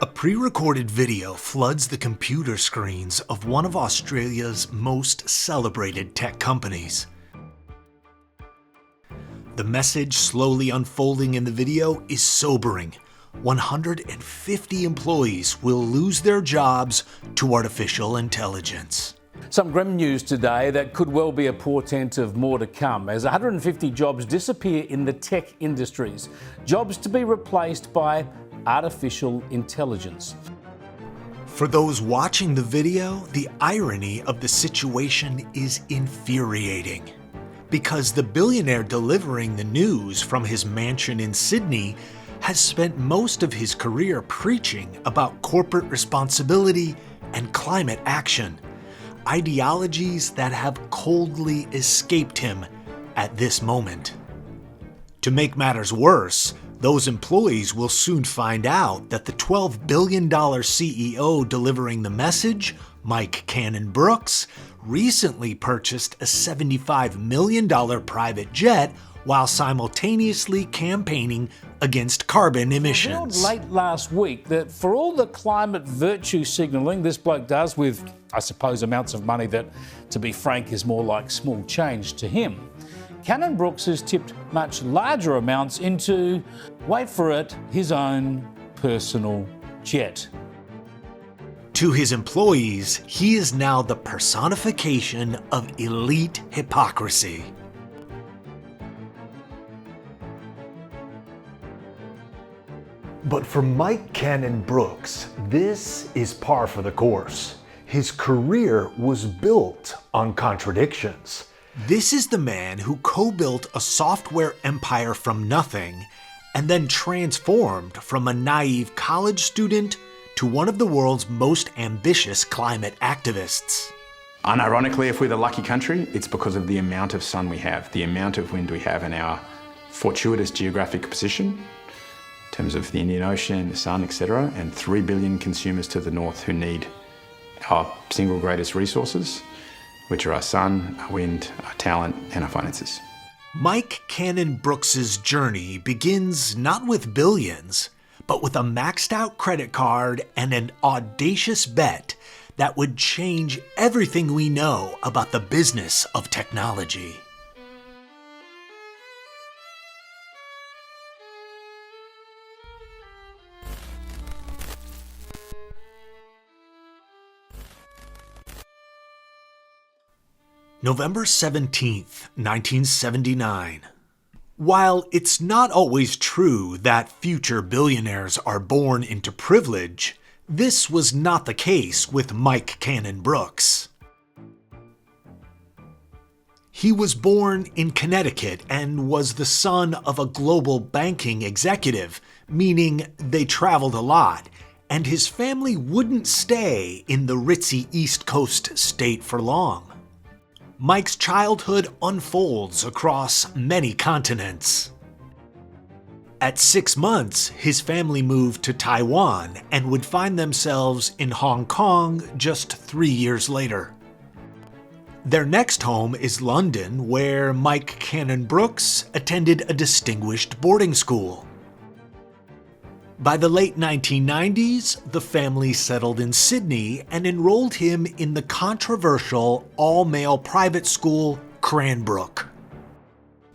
A pre-recorded video floods the computer screens of one of Australia's most celebrated tech companies. The message slowly unfolding in the video is sobering. 150 employees will lose their jobs to artificial intelligence. Some grim news today that could well be a portent of more to come, as 150 jobs disappear in the tech industries, jobs to be replaced by artificial intelligence. For those watching the video, the irony of the situation is infuriating. Because the billionaire delivering the news from his mansion in Sydney has spent most of his career preaching about corporate responsibility and climate action, ideologies that have coldly escaped him at this moment. To make matters worse, those employees will soon find out that the $12 billion CEO delivering the message, Mike Cannon-Brookes, recently purchased a $75 million private jet while simultaneously campaigning against carbon emissions. Revealed late last week that for all the climate virtue signalling this bloke does with, I suppose, amounts of money that, to be frank, is more like small change to him, Cannon-Brookes has tipped much larger amounts into, wait for it, his own personal jet. To his employees, he is now the personification of elite hypocrisy. But for Mike Cannon-Brookes, this is par for the course. His career was built on contradictions. This is the man who co-built a software empire from nothing and then transformed from a naive college student to one of the world's most ambitious climate activists. Unironically, if we're the lucky country, it's because of the amount of sun we have, the amount of wind we have, and our fortuitous geographic position in terms of the Indian Ocean, the sun, etc., and 3 billion consumers to the north who need our single greatest resources, which are our sun, our wind, our talent, and our finances. Mike Cannon-Brookes' journey begins not with billions, but with a maxed out credit card and an audacious bet that would change everything we know about the business of technology. November 17th, 1979. While it's not always true that future billionaires are born into privilege, this was not the case with Mike Cannon-Brookes. He was born in Connecticut and was the son of a global banking executive, meaning they traveled a lot, and his family wouldn't stay in the ritzy East Coast state for long. Mike's childhood unfolds across many continents. At 6 months, his family moved to Taiwan and would find themselves in Hong Kong just 3 years later. Their next home is London, where Mike Cannon-Brookes attended a distinguished boarding school. By the late 1990s, the family settled in Sydney and enrolled him in the controversial all-male private school Cranbrook.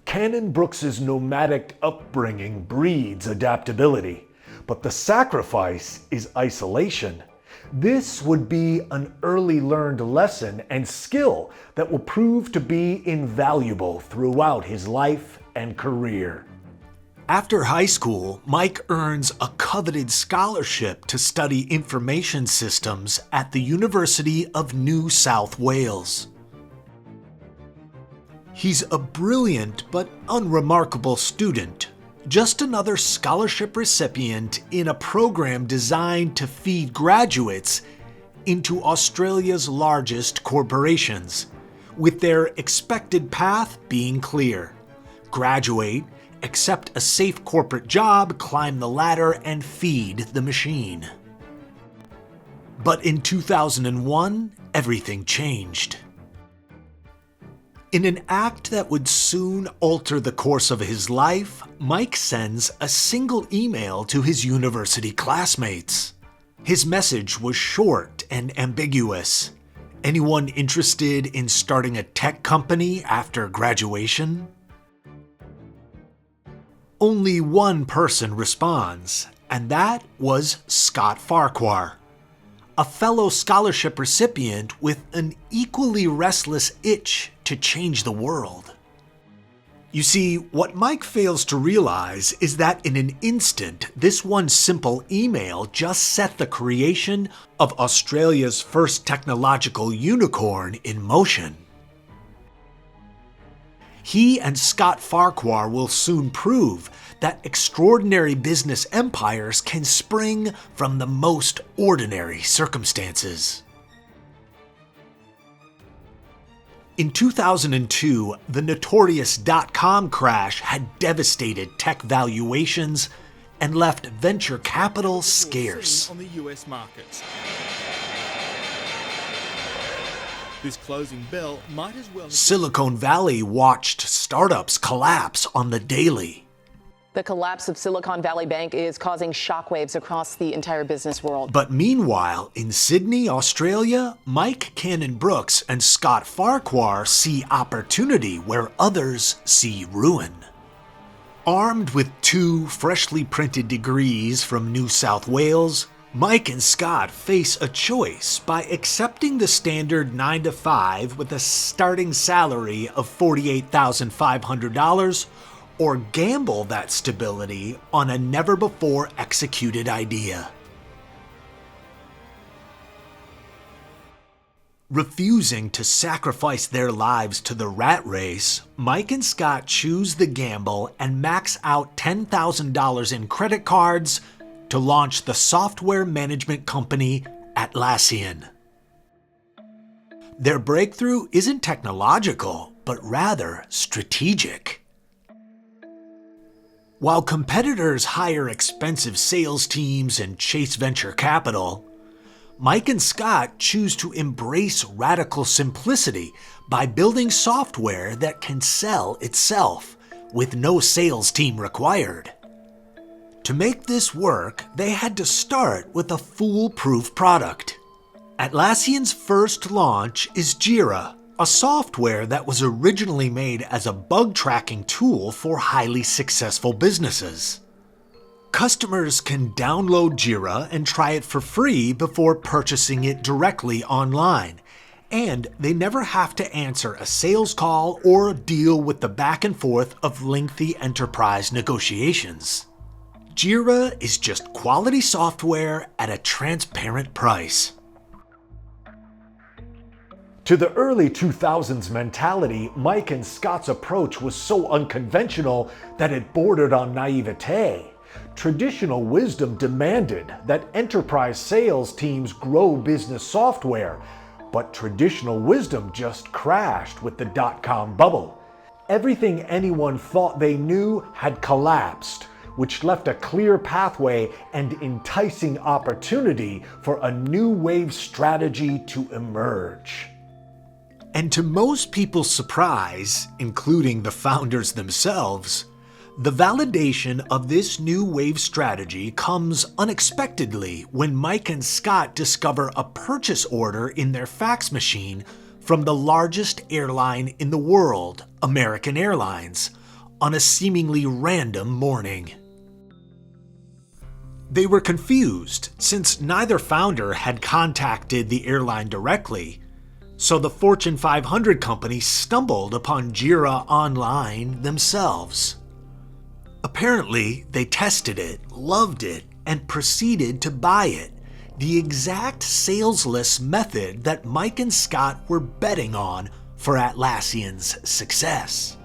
Cannon-Brookes' nomadic upbringing breeds adaptability, but the sacrifice is isolation. This would be an early learned lesson and skill that will prove to be invaluable throughout his life and career. After high school, Mike earns a coveted scholarship to study information systems at the University of New South Wales. He's a brilliant but unremarkable student, just another scholarship recipient in a program designed to feed graduates into Australia's largest corporations, with their expected path being clear: graduate, accept a safe corporate job, climb the ladder, and feed the machine. But in 2001, everything changed. In an act that would soon alter the course of his life, Mike sends a single email to his university classmates. His message was short and ambiguous. Anyone interested in starting a tech company after graduation? Only one person responds, and that was Scott Farquhar, a fellow scholarship recipient with an equally restless itch to change the world. You see, what Mike fails to realize is that in an instant, this one simple email just set the creation of Australia's first technological unicorn in motion. He and Scott Farquhar will soon prove that extraordinary business empires can spring from the most ordinary circumstances. In 2002, the notorious dot-com crash had devastated tech valuations and left venture capital scarce. On the US markets. This closing bell might as well. Silicon Valley watched startups collapse on the daily. The collapse of Silicon Valley Bank is causing shockwaves across the entire business world. But meanwhile, in Sydney, Australia, Mike Cannon-Brookes and Scott Farquhar see opportunity where others see ruin. Armed with 2 freshly printed degrees from New South Wales, Mike and Scott face a choice by accepting the standard 9-to-5 with a starting salary of $48,500 or gamble that stability on a never-before-executed idea. Refusing to sacrifice their lives to the rat race, Mike and Scott choose the gamble and max out $10,000 in credit cards to launch the software management company Atlassian. Their breakthrough isn't technological, but rather strategic. While competitors hire expensive sales teams and chase venture capital, Mike and Scott choose to embrace radical simplicity by building software that can sell itself with no sales team required. To make this work, they had to start with a foolproof product. Atlassian's first launch is Jira, a software that was originally made as a bug tracking tool for highly successful businesses. Customers can download Jira and try it for free before purchasing it directly online, and they never have to answer a sales call or deal with the back and forth of lengthy enterprise negotiations. Jira is just quality software at a transparent price. To the early 2000s mentality, Mike and Scott's approach was so unconventional that it bordered on naivete. Traditional wisdom demanded that enterprise sales teams grow business software, but traditional wisdom just crashed with the dot-com bubble. Everything anyone thought they knew had collapsed, which left a clear pathway and enticing opportunity for a new wave strategy to emerge. And to most people's surprise, including the founders themselves, the validation of this new wave strategy comes unexpectedly when Mike and Scott discover a purchase order in their fax machine from the largest airline in the world, American Airlines, on a seemingly random morning. They were confused since neither founder had contacted the airline directly, so the Fortune 500 company stumbled upon Jira online themselves. Apparently, they tested it, loved it, and proceeded to buy it, the exact salesless method that Mike and Scott were betting on for Atlassian's success.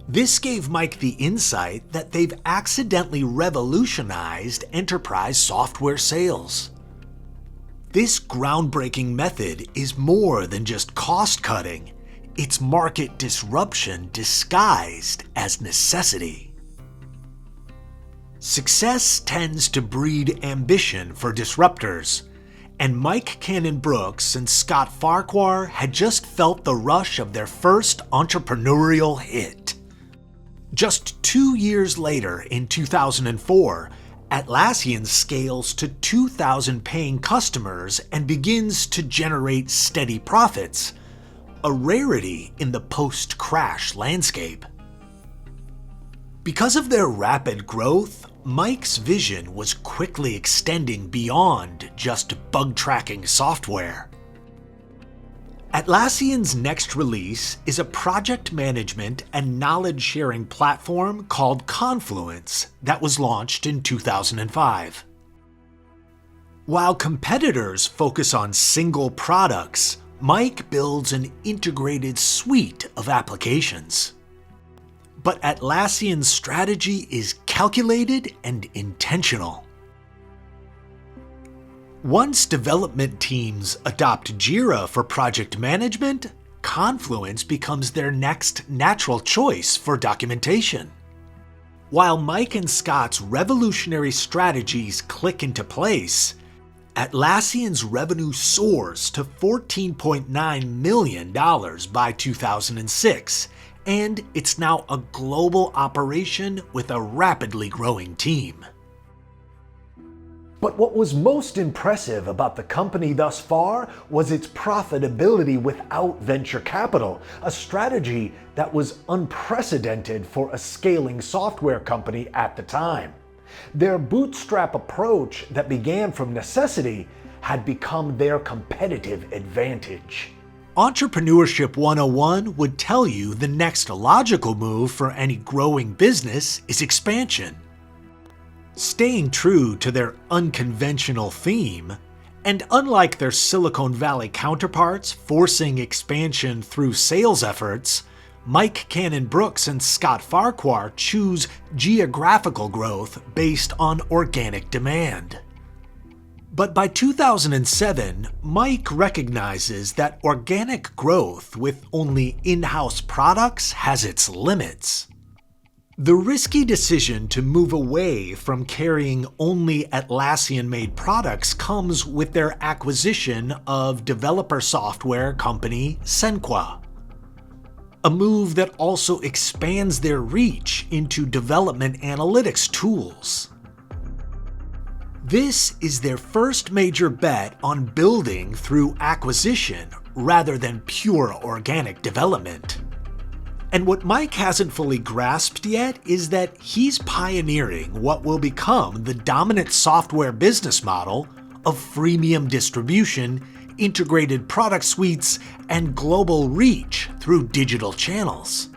This gave Mike the insight that they've accidentally revolutionized enterprise software sales. This groundbreaking method is more than just cost-cutting. It's market disruption disguised as necessity. Success tends to breed ambition for disruptors, and Mike Cannon-Brookes and Scott Farquhar had just felt the rush of their first entrepreneurial hit. Just 2 years later, in 2004, Atlassian scales to 2,000 paying customers and begins to generate steady profits, a rarity in the post-crash landscape. Because of their rapid growth, Mike's vision was quickly extending beyond just bug-tracking software. Atlassian's next release is a project management and knowledge-sharing platform called Confluence that was launched in 2005. While competitors focus on single products, Mike builds an integrated suite of applications. But Atlassian's strategy is calculated and intentional. Once development teams adopt Jira for project management, Confluence becomes their next natural choice for documentation. While Mike and Scott's revolutionary strategies click into place, Atlassian's revenue soars to $14.9 million by 2006, and it's now a global operation with a rapidly growing team. But what was most impressive about the company thus far was its profitability without venture capital, a strategy that was unprecedented for a scaling software company at the time. Their bootstrap approach that began from necessity had become their competitive advantage. Entrepreneurship 101 would tell you the next logical move for any growing business is expansion. Staying true to their unconventional theme, and unlike their Silicon Valley counterparts forcing expansion through sales efforts, Mike Cannon-Brookes and Scott Farquhar choose geographical growth based on organic demand. But by 2007, Mike recognizes that organic growth with only in-house products has its limits. The risky decision to move away from carrying only Atlassian-made products comes with their acquisition of developer software company Senqua, a move that also expands their reach into development analytics tools. This is their first major bet on building through acquisition rather than pure organic development. And what Mike hasn't fully grasped yet is that he's pioneering what will become the dominant software business model of freemium distribution, integrated product suites, and global reach through digital channels.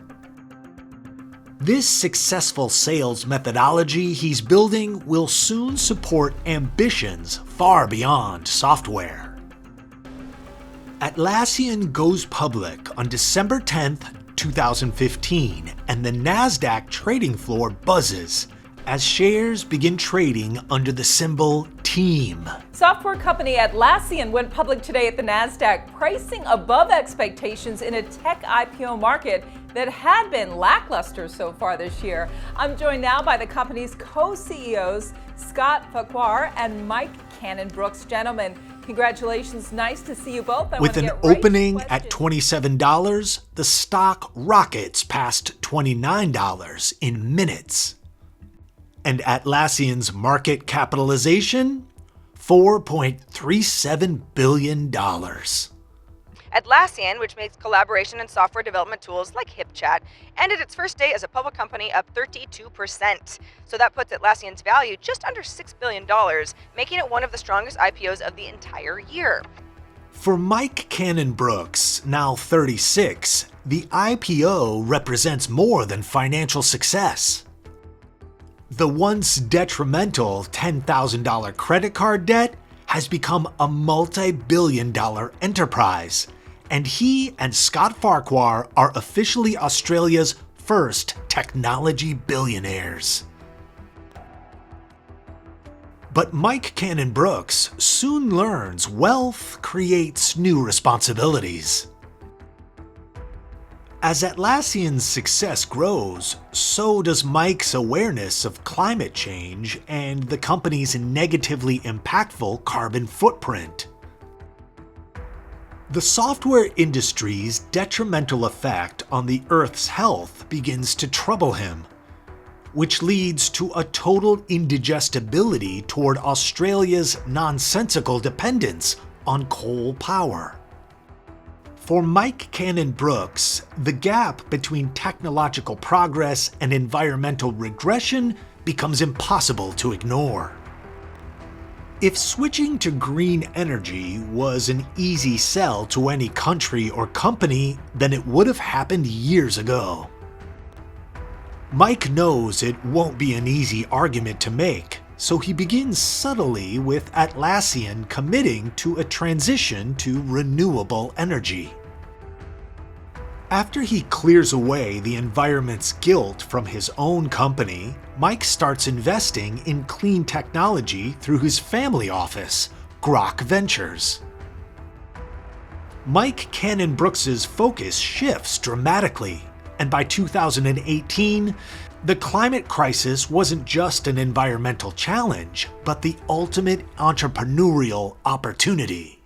This successful sales methodology he's building will soon support ambitions far beyond software. Atlassian goes public on December 10th, 2015, and the NASDAQ trading floor buzzes as shares begin trading under the symbol TEAM. Software company Atlassian went public today at the NASDAQ, pricing above expectations in a tech IPO market that had been lackluster so far this year. I'm joined now by the company's co-CEOs, Scott Farquhar and Mike Cannon-Brookes. Gentlemen, congratulations. Nice to see you both. With an opening at $27, the stock rockets past $29 in minutes. And Atlassian's market capitalization? $4.37 billion. Atlassian, which makes collaboration and software development tools like HipChat, ended its first day as a public company up 32%. So that puts Atlassian's value just under $6 billion, making it one of the strongest IPOs of the entire year. For Mike Cannon-Brookes, now 36, the IPO represents more than financial success. The once detrimental $10,000 credit card debt has become a multi-billion-dollar enterprise, and he and Scott Farquhar are officially Australia's first technology billionaires. But Mike Cannon-Brookes soon learns wealth creates new responsibilities. As Atlassian's success grows, so does Mike's awareness of climate change and the company's negatively impactful carbon footprint. The software industry's detrimental effect on the Earth's health begins to trouble him. which leads to a total indigestibility toward Australia's nonsensical dependence on coal power. For Mike Cannon-Brookes, the gap between technological progress and environmental regression becomes impossible to ignore. If switching to green energy was an easy sell to any country or company, then it would have happened years ago. Mike knows it won't be an easy argument to make, so he begins subtly with Atlassian committing to a transition to renewable energy. After he clears away the environment's guilt from his own company, Mike starts investing in clean technology through his family office, Grok Ventures. Mike Cannon-Brookes' focus shifts dramatically, and by 2018, the climate crisis wasn't just an environmental challenge, but the ultimate entrepreneurial opportunity.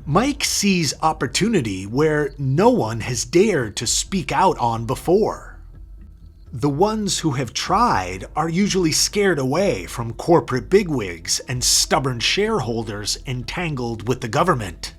Mike sees opportunity where no one has dared to speak out on before. The ones who have tried are usually scared away from corporate bigwigs and stubborn shareholders entangled with the government.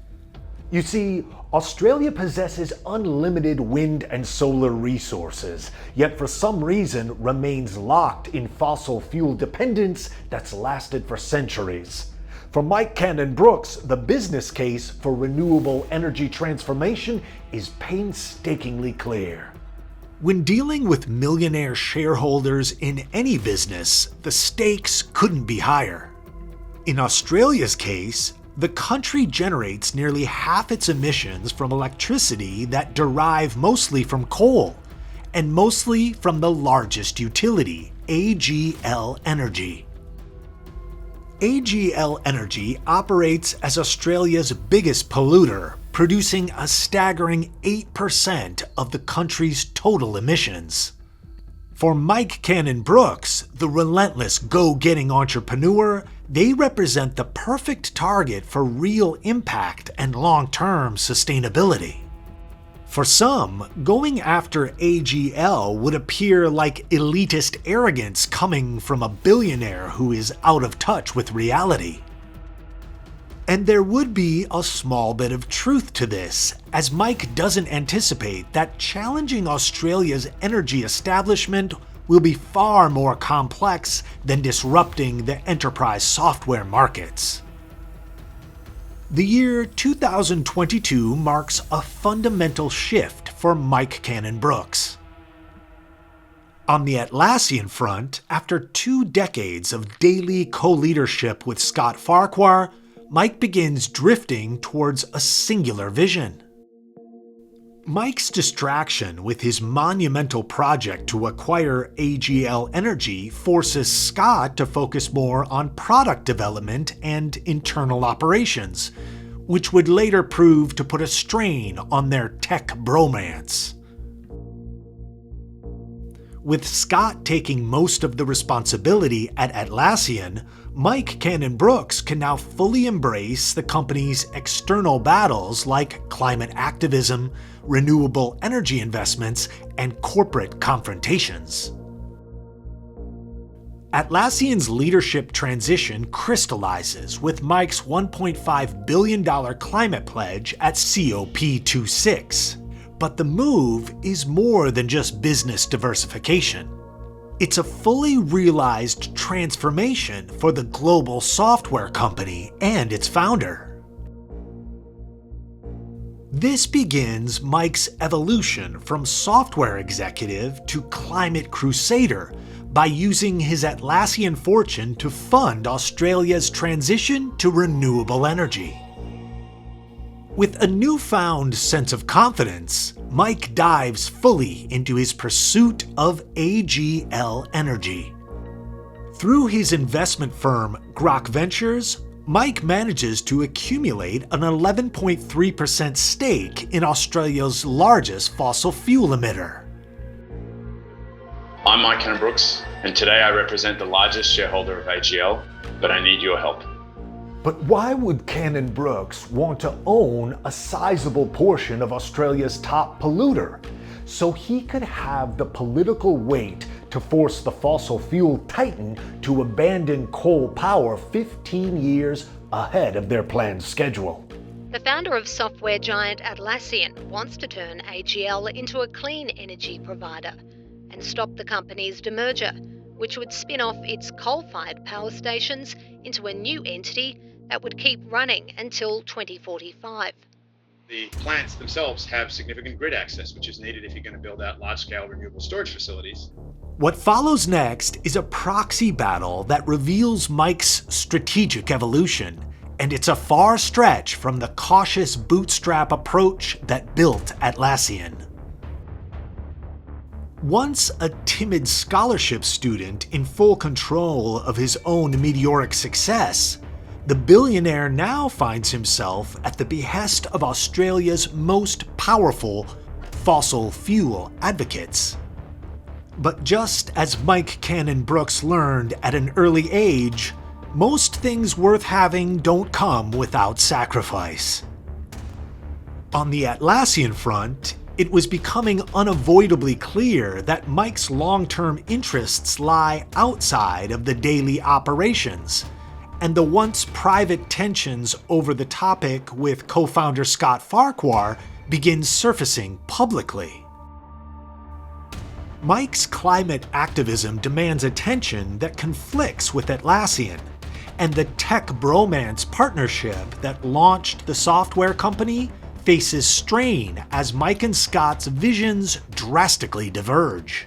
You see, Australia possesses unlimited wind and solar resources, yet for some reason remains locked in fossil fuel dependence that's lasted for centuries. For Mike Cannon-Brookes, the business case for renewable energy transformation is painstakingly clear. When dealing with millionaire shareholders in any business, the stakes couldn't be higher. In Australia's case, the country generates nearly half its emissions from electricity that derive mostly from coal, and mostly from the largest utility, AGL Energy. AGL Energy operates as Australia's biggest polluter, producing a staggering 8% of the country's total emissions. For Mike Cannon-Brookes, the relentless go-getting entrepreneur, they represent the perfect target for real impact and long-term sustainability. For some, going after AGL would appear like elitist arrogance coming from a billionaire who is out of touch with reality. And there would be a small bit of truth to this, as Mike doesn't anticipate that challenging Australia's energy establishment will be far more complex than disrupting the enterprise software markets. The year 2022 marks a fundamental shift for Mike Cannon-Brookes. On the Atlassian front, after 2 decades of daily co-leadership with Scott Farquhar, Mike begins drifting towards a singular vision. Mike's distraction with his monumental project to acquire AGL Energy forces Scott to focus more on product development and internal operations, which would later prove to put a strain on their tech bromance. With Scott taking most of the responsibility at Atlassian, Mike Cannon-Brookes can now fully embrace the company's external battles like climate activism, renewable energy investments, and corporate confrontations. Atlassian's leadership transition crystallizes with Mike's $1.5 billion climate pledge at COP26. But the move is more than just business diversification. It's a fully realized transformation for the global software company and its founder. This begins Mike's evolution from software executive to climate crusader by using his Atlassian fortune to fund Australia's transition to renewable energy. With a newfound sense of confidence, Mike dives fully into his pursuit of AGL Energy. Through his investment firm, Grok Ventures, Mike manages to accumulate an 11.3% stake in Australia's largest fossil fuel emitter. I'm Mike Cannon-Brookes, and today I represent the largest shareholder of AGL, but I need your help. But why would Cannon-Brookes want to own a sizable portion of Australia's top polluter? so he could have the political weight to force the fossil fuel titan to abandon coal power 15 years ahead of their planned schedule. The founder of software giant Atlassian wants to turn AGL into a clean energy provider and stop the company's demerger, which would spin off its coal-fired power stations into a new entity that would keep running until 2045. The plants themselves have significant grid access, which is needed if you're going to build out large-scale renewable storage facilities. What follows next is a proxy battle that reveals Mike's strategic evolution, and it's a far stretch from the cautious bootstrap approach that built Atlassian. Once a timid scholarship student in full control of his own meteoric success, the billionaire now finds himself at the behest of Australia's most powerful fossil fuel advocates. But just as Mike Cannon-Brookes learned at an early age, most things worth having don't come without sacrifice. On the Atlassian front, it was becoming unavoidably clear that Mike's long-term interests lie outside of the daily operations, and the once private tensions over the topic with co-founder Scott Farquhar begin surfacing publicly. Mike's climate activism demands attention that conflicts with Atlassian, and the tech bromance partnership that launched the software company faces strain as Mike and Scott's visions drastically diverge.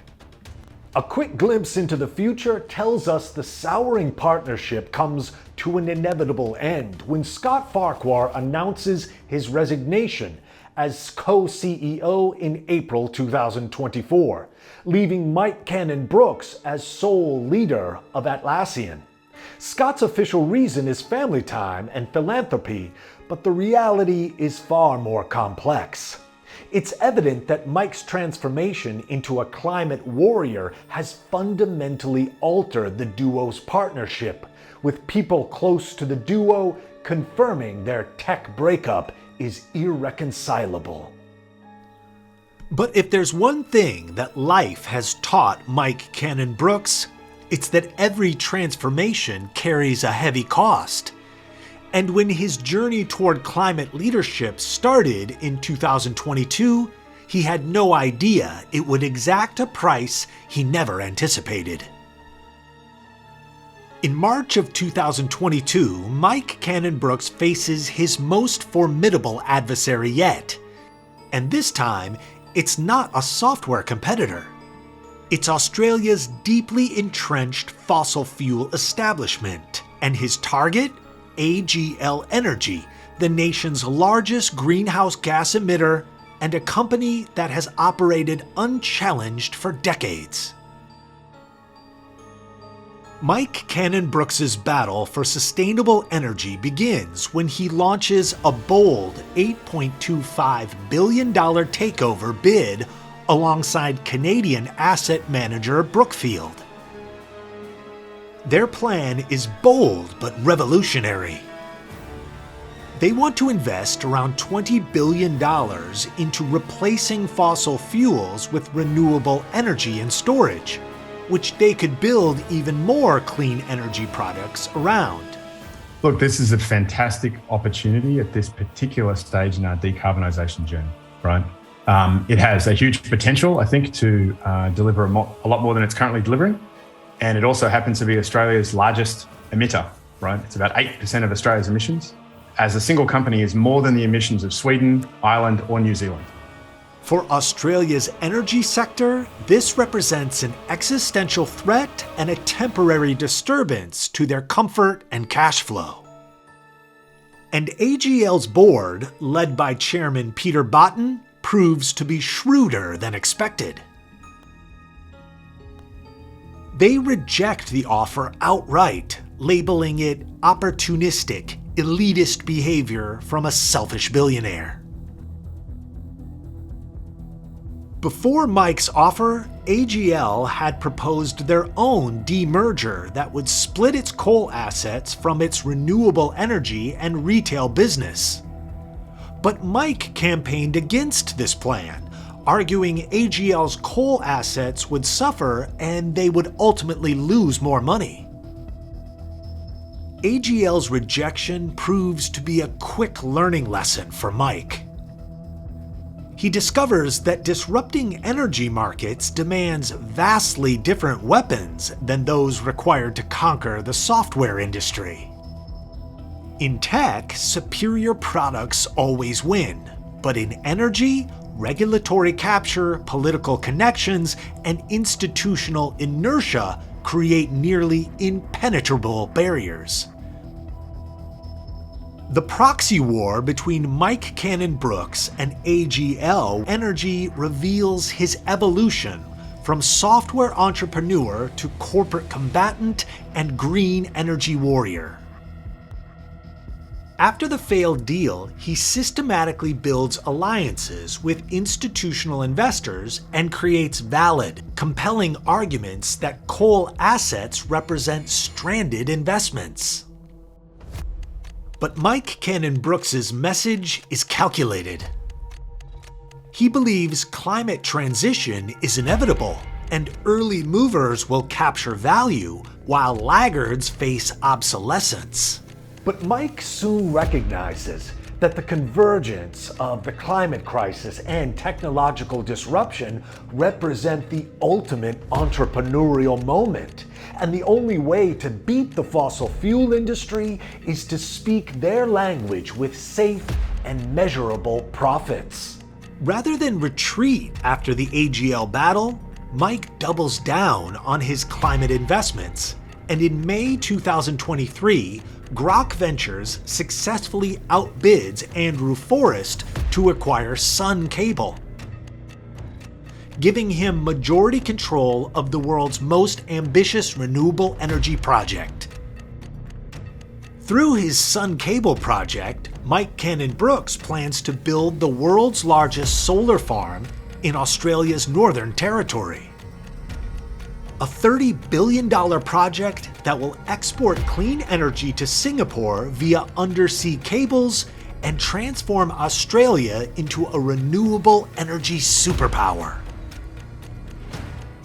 A quick glimpse into the future tells us the souring partnership comes to an inevitable end when Scott Farquhar announces his resignation as co-CEO in April 2024, leaving Mike Cannon-Brookes as sole leader of Atlassian. Scott's official reason is family time and philanthropy, but the reality is far more complex. It's evident that Mike's transformation into a climate warrior has fundamentally altered the duo's partnership, with people close to the duo confirming their tech breakup is irreconcilable. But if there's one thing that life has taught Mike Cannon-Brookes, it's that every transformation carries a heavy cost. And when his journey toward climate leadership started in 2022, he had no idea it would exact a price he never anticipated. In March of 2022, Mike Cannon-Brookes faces his most formidable adversary yet. And this time, it's not a software competitor. It's Australia's deeply entrenched fossil fuel establishment, and his target? AGL Energy, the nation's largest greenhouse gas emitter and a company that has operated unchallenged for decades. Mike Cannon-Brookes' battle for sustainable energy begins when he launches a bold $8.25 billion takeover bid alongside Canadian asset manager Brookfield. Their plan is bold but revolutionary. They want to invest around $20 billion into replacing fossil fuels with renewable energy and storage, which they could build even more clean energy products around. Look, this is a fantastic opportunity at this particular stage in our decarbonisation journey, right? It has a huge potential, I think, to deliver a lot more than it's currently delivering. And it also happens to be Australia's largest emitter, right? It's about 8% of Australia's emissions. As a single company, is more than the emissions of Sweden, Ireland, or New Zealand. For Australia's energy sector, this represents an existential threat and a temporary disturbance to their comfort and cash flow. And AGL's board, led by Chairman Peter Botten, proves to be shrewder than expected. They reject the offer outright, labeling it opportunistic, elitist behavior from a selfish billionaire. Before Mike's offer, AGL had proposed their own demerger that would split its coal assets from its renewable energy and retail business. But Mike campaigned against this plan, arguing AGL's coal assets would suffer and they would ultimately lose more money. AGL's rejection proves to be a quick learning lesson for Mike. He discovers that disrupting energy markets demands vastly different weapons than those required to conquer the software industry. In tech, superior products always win, but in energy, regulatory capture, political connections, and institutional inertia create nearly impenetrable barriers. The proxy war between Mike Cannon-Brookes and AGL Energy reveals his evolution from software entrepreneur to corporate combatant and green energy warrior. After the failed deal, he systematically builds alliances with institutional investors and creates valid, compelling arguments that coal assets represent stranded investments. But Mike Cannon-Brookes' message is calculated. He believes climate transition is inevitable, and early movers will capture value while laggards face obsolescence. But Mike soon recognizes that the convergence of the climate crisis and technological disruption represent the ultimate entrepreneurial moment. And the only way to beat the fossil fuel industry is to speak their language with safe and measurable profits. Rather than retreat after the AGL battle, Mike doubles down on his climate investments. And in May 2023, Grok Ventures successfully outbids Andrew Forrest to acquire Sun Cable, giving him majority control of the world's most ambitious renewable energy project. Through his Sun Cable project, Mike Cannon-Brookes plans to build the world's largest solar farm in Australia's Northern Territory. A $30 billion project that will export clean energy to Singapore via undersea cables and transform Australia into a renewable energy superpower.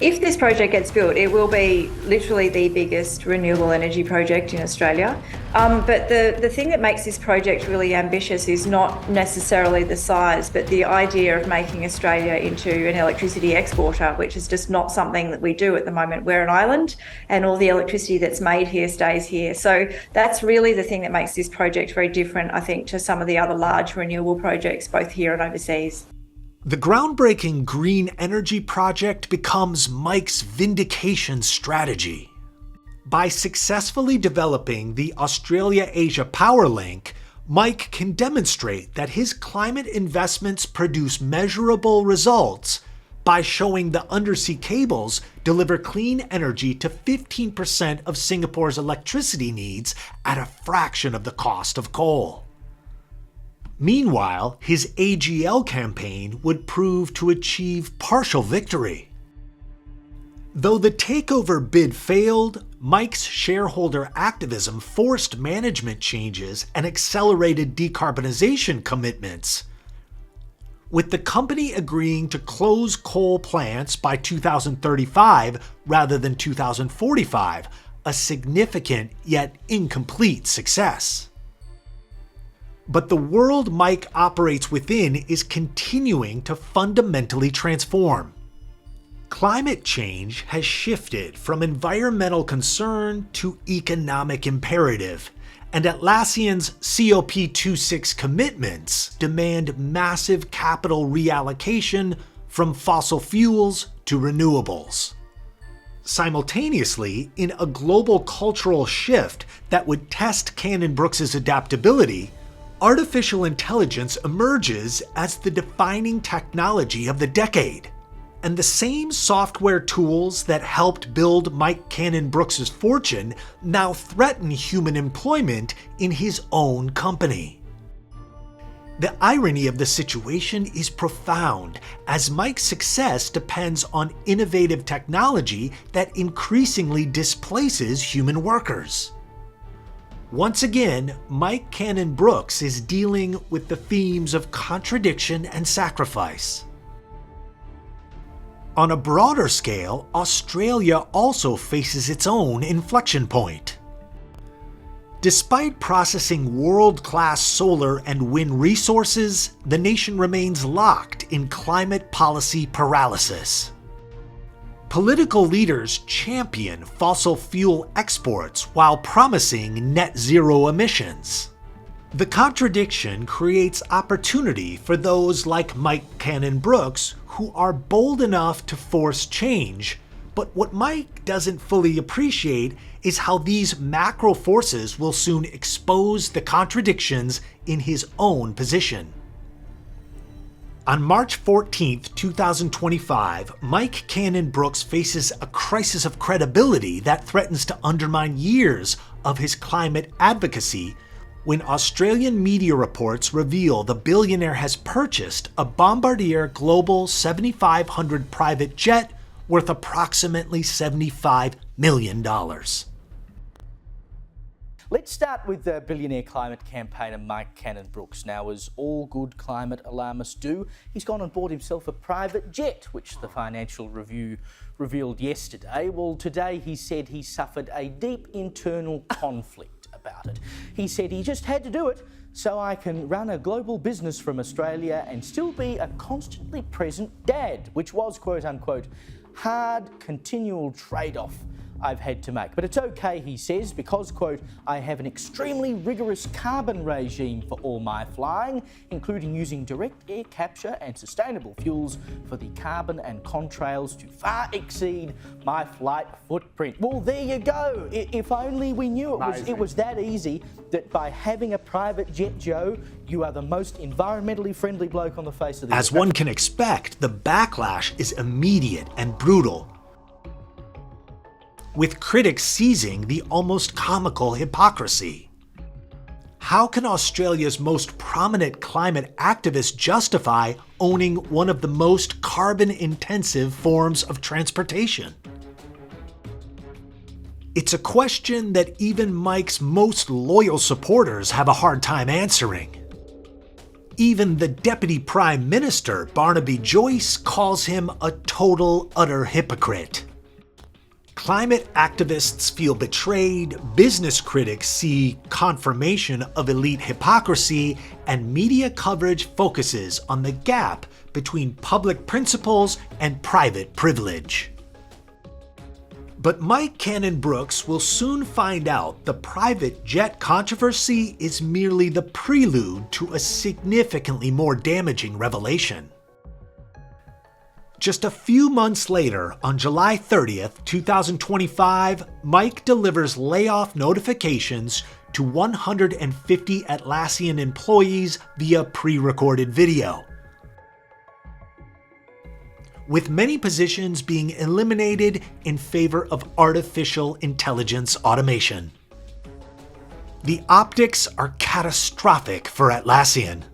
If this project gets built, it will be literally the biggest renewable energy project in Australia. But the thing that makes this project really ambitious is not necessarily the size, but the idea of making Australia into an electricity exporter, which is just not something that we do at the moment. We're an island and all the electricity that's made here stays here. So that's really the thing that makes this project very different, I think, to some of the other large renewable projects, both here and overseas. The groundbreaking green energy project becomes Mike's vindication strategy. By successfully developing the Australia-Asia Power Link, Mike can demonstrate that his climate investments produce measurable results by showing the undersea cables deliver clean energy to 15% of Singapore's electricity needs at a fraction of the cost of coal. Meanwhile, his AGL campaign would prove to achieve partial victory. Though the takeover bid failed, Mike's shareholder activism forced management changes and accelerated decarbonization commitments, with the company agreeing to close coal plants by 2035 rather than 2045, a significant yet incomplete success. But the world Mike operates within is continuing to fundamentally transform. Climate change has shifted from environmental concern to economic imperative, and Atlassian's COP26 commitments demand massive capital reallocation from fossil fuels to renewables. Simultaneously, in a global cultural shift that would test Cannon-Brookes' adaptability, artificial intelligence emerges as the defining technology of the decade. And the same software tools that helped build Mike Cannon-Brookes' fortune now threaten human employment in his own company. The irony of the situation is profound, as Mike's success depends on innovative technology that increasingly displaces human workers. Once again, Mike Cannon-Brookes is dealing with the themes of contradiction and sacrifice. On a broader scale, Australia also faces its own inflection point. Despite processing world-class solar and wind resources, the nation remains locked in climate policy paralysis. Political leaders champion fossil fuel exports while promising net zero emissions. The contradiction creates opportunity for those like Mike Cannon-Brookes who are bold enough to force change, but what Mike doesn't fully appreciate is how these macro forces will soon expose the contradictions in his own position. On March 14, 2025, Mike Cannon-Brookes faces a crisis of credibility that threatens to undermine years of his climate advocacy when Australian media reports reveal the billionaire has purchased a Bombardier Global 7500 private jet worth approximately $75 million. Let's start with the billionaire climate campaigner Mike Cannon-Brookes. Now, as all good climate alarmists do, he's gone and bought himself a private jet, which the Financial Review revealed yesterday. Well, today he said he suffered a deep internal conflict about it. He said he just had to do it so I can run a global business from Australia and still be a constantly present dad, which was, quote unquote, hard, continual trade-off I've had to make. But it's okay, he says, because, quote, I have an extremely rigorous carbon regime for all my flying, including using direct air capture and sustainable fuels for the carbon and contrails to far exceed my flight footprint. Well, there you go. If only we knew it was that easy, that by having a private jet, Joe, you are the most environmentally friendly bloke on the face of the earth. As one can expect, the backlash is immediate and brutal, with critics seizing the almost comical hypocrisy. How can Australia's most prominent climate activist justify owning one of the most carbon-intensive forms of transportation? It's a question that even Mike's most loyal supporters have a hard time answering. Even the Deputy Prime Minister, Barnaby Joyce, calls him a total, utter hypocrite. Climate activists feel betrayed, business critics see confirmation of elite hypocrisy, and media coverage focuses on the gap between public principles and private privilege. But Mike Cannon-Brookes will soon find out the private jet controversy is merely the prelude to a significantly more damaging revelation. Just a few months later, on July 30th, 2025, Mike delivers layoff notifications to 150 Atlassian employees via pre-recorded video, with many positions being eliminated in favor of artificial intelligence automation. The optics are catastrophic for Atlassian.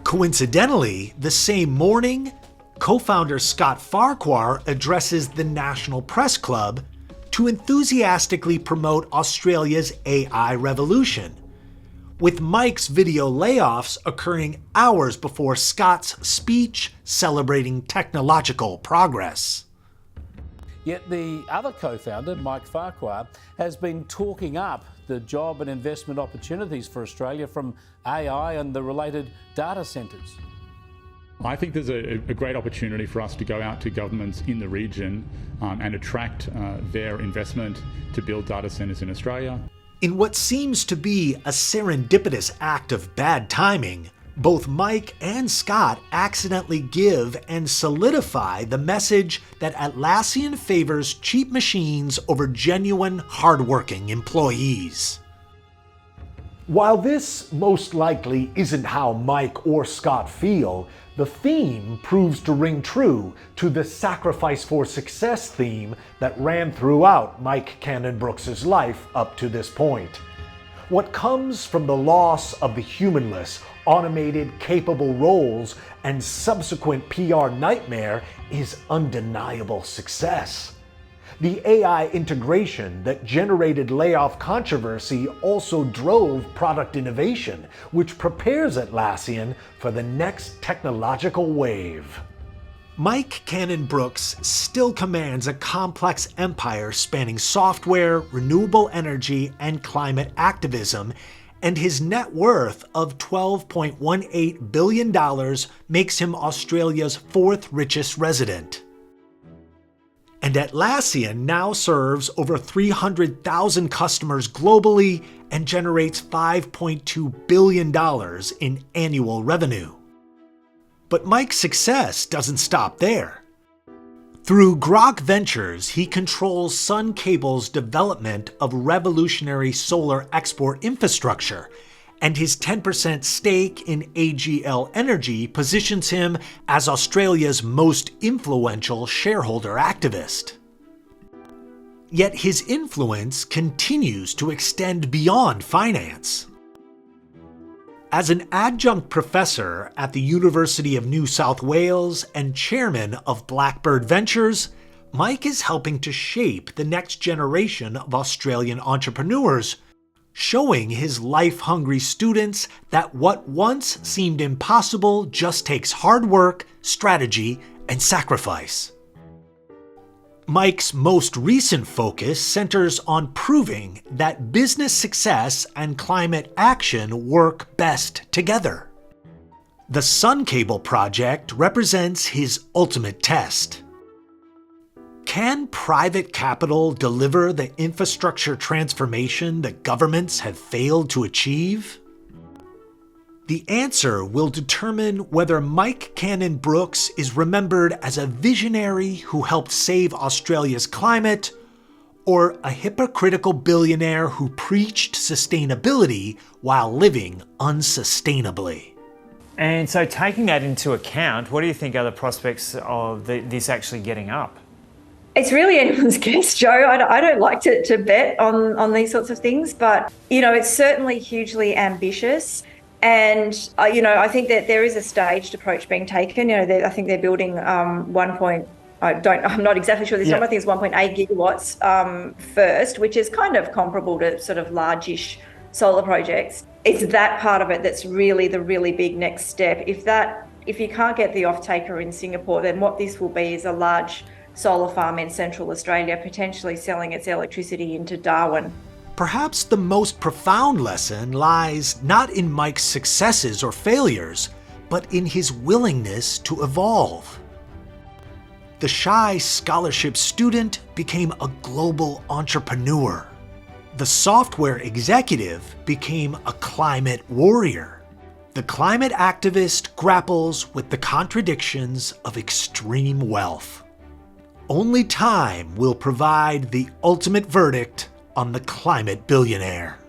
Coincidentally, the same morning, co-founder Scott Farquhar addresses the National Press Club to enthusiastically promote Australia's AI revolution, with Mike's video layoffs occurring hours before Scott's speech celebrating technological progress. Yet the other co-founder, Mike Farquhar, has been talking up the job and investment opportunities for Australia from AI and the related data centres. I think there's a great opportunity for us to go out to governments in the region and attract their investment to build data centres in Australia. In what seems to be a serendipitous act of bad timing, both Mike and Scott accidentally give and solidify the message that Atlassian favors cheap machines over genuine, hardworking employees. While this most likely isn't how Mike or Scott feel, the theme proves to ring true to the sacrifice for success theme that ran throughout Mike Cannon-Brookes' life up to this point. What comes from the loss of the humanless, automated, capable roles and subsequent PR nightmare is undeniable success. The AI integration that generated layoff controversy also drove product innovation, which prepares Atlassian for the next technological wave. Mike Cannon-Brookes still commands a complex empire spanning software, renewable energy, and climate activism, and his net worth of $12.18 billion makes him Australia's fourth richest resident. And Atlassian now serves over 300,000 customers globally and generates $5.2 billion in annual revenue. But Mike's success doesn't stop there. Through Grok Ventures, he controls Sun Cable's development of revolutionary solar export infrastructure, and his 10% stake in AGL Energy positions him as Australia's most influential shareholder activist. Yet his influence continues to extend beyond finance. As an adjunct professor at the University of New South Wales and chairman of Blackbird Ventures, Mike is helping to shape the next generation of Australian entrepreneurs, showing his life-hungry students that what once seemed impossible just takes hard work, strategy, and sacrifice. Mike's most recent focus centers on proving that business success and climate action work best together. The Sun Cable project represents his ultimate test. Can private capital deliver the infrastructure transformation that governments have failed to achieve? The answer will determine whether Mike Cannon-Brookes is remembered as a visionary who helped save Australia's climate, or a hypocritical billionaire who preached sustainability while living unsustainably. And so taking that into account, what do you think are the prospects of this actually getting up? It's really anyone's guess, Joe. I don't like to bet on these sorts of things, but, it's certainly hugely ambitious. And, I think that there is a staged approach being taken. I think they're building I'm not exactly sure this number. I think it's 1.8 gigawatts first, which is kind of comparable to sort of largish solar projects. It's that part of it that's really the really big next step. If you can't get the off-taker in Singapore, then what this will be is a large solar farm in Central Australia, potentially selling its electricity into Darwin. Perhaps the most profound lesson lies not in Mike's successes or failures, but in his willingness to evolve. The shy scholarship student became a global entrepreneur. The software executive became a climate warrior. The climate activist grapples with the contradictions of extreme wealth. Only time will provide the ultimate verdict on the climate billionaire.